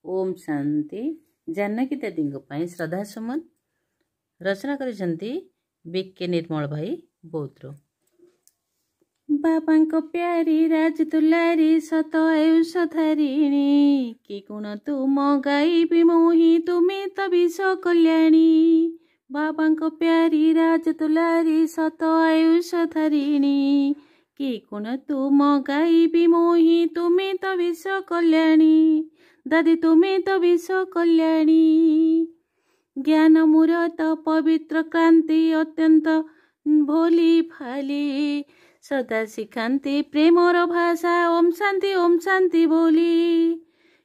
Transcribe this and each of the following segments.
ओम शांति। जानकी दादी श्रद्धा सुमन रचना करिसेंती बीके निर्मल भाई बौद्ध। बापा को प्यारी राज तुलारी सत आयुष धारिणी कि गुण तुम गाइबी मोही तुम्हें तभी सो कल्याणी। बापा को प्यारी राज तुलारी सत आयुष धारिणी कि गुण तुम गाइबी मोही तुम्हें तभी सो कल्याणी। दादी तुम्हें तो विश्व कल्याणी। ज्ञान मूरत पवित्र क्रांति अत्यंत भोली भाली सदा शिखांति प्रेमर भाषा ओम शांति बोली।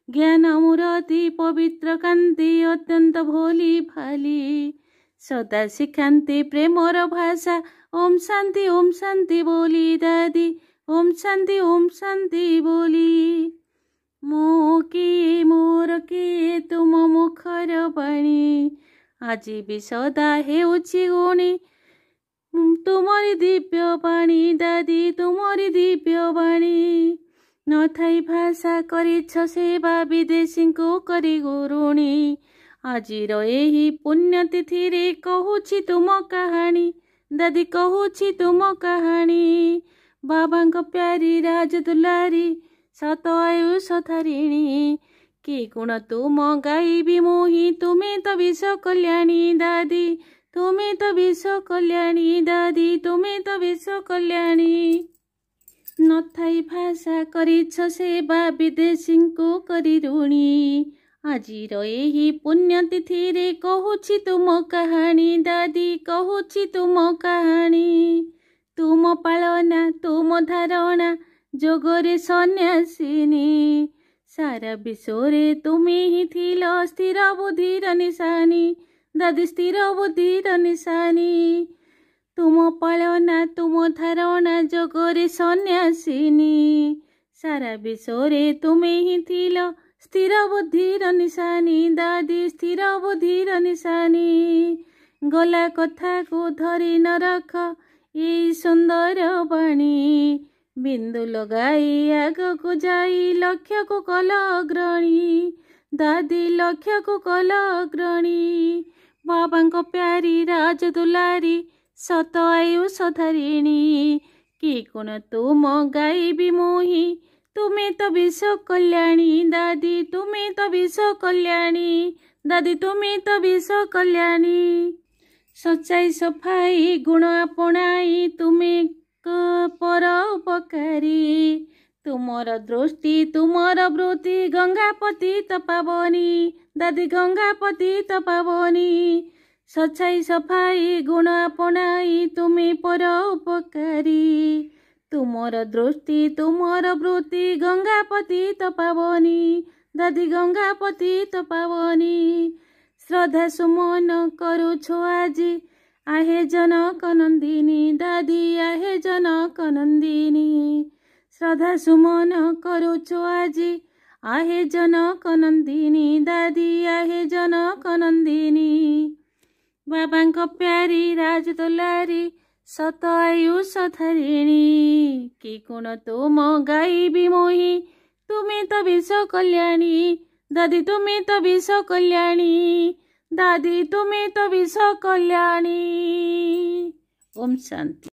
ज्ञान मूरति पवित्र क्रांति अत्यंत भोली भाली सदा शिखांति प्रेमर भाषा ओम शांति बोली। दादी ओम शांति बोली। मो किए मोर किए तुम मुखर बाणी आज भी सदा हेउछि गुणी तुमरी दिव्य बाणी। दादी तुमरी दिव्य बाणी न थाई भाषा करिछ सेवा विदेशी को करी गुरुणी। आजिर एही पुण्य तिथि रे कहूछि तुम कहानी। दादी कहूछि तुम कहानी। बाबा को प्यारी राज दुलारी सत आयुष धारिणी कि गुण तुम गाइबी मोही तुम्हें तो विश्व कल्याणी। दादी तुम्हें तो विश्व कल्याणी। दादी तुम्हें तो विश्व कल्याणी न थाई भाषा करिछ सेवा विदेशी को करी ऋणी। आजिर एही पुण्य तिथि रे कहूछि तुम कहानी। दादी कहूछि तुम कहानी। तुम पालना तुम धारणा जोगरे सन्यासिनी सारा विश्वरे तुम्हें ही थिल स्थिर बुद्धिर निशानी। दादी स्थिर बुद्धिर निशानी। तुम पालना तुम धारणा जोगरे सन्यासिनी सारा विश्वरे तुम्हें ही थिल स्थिर बुद्धिर निशानी। दादी स्थिर बुद्धिर निशानी। गला कथा को धरी न रख ये सुंदर बाणी बिंदु लगाई आग को जाई लक्ष्य को कल अग्रणी। दादी लक्ष्य को कल अग्रणी। बाबा को प्यारी राज दुलारी सत आयुष धारिणी कि गुण तुम गाइबी मोही तुम्हें तो विश्व कल्याणी। दादी तुम्हें तो विश्व कल्याणी। दादी तुम्हें तो विश्व कल्याणी। सच्चाई सफाई गुण अपनाई तुम्हें पर उपकारी। तुमर दृष्टि तुमर वृत्ति गंगापति पावनी। दादी गंगापति पावनी। सच्चाई सफाई गुण अपनाई तुम्हें पर उपकारी। तुमर दृष्टि तुमर वृत्ति गंगापति पावनी। दादी गंगापति पावनी। श्रद्धा सुमन करुछो आजी आहे जनक नंदिनी। दादी आहे जनक नंदिनी। श्रद्धा सुमन करुछो आजी आहे जनक नंदिनी। दादी आहे जनक नंदिनी। बाबा को प्यारी राज दुलारी सत आयुष धारिणी कि गुण तुम गाइबी मोही तुम्हें तो विश्व कल्याणी। दादी तुम्हें तो विश्व कल्याणी। दादी तुम्हें तो विश्व कल्याणी। ओम शांति।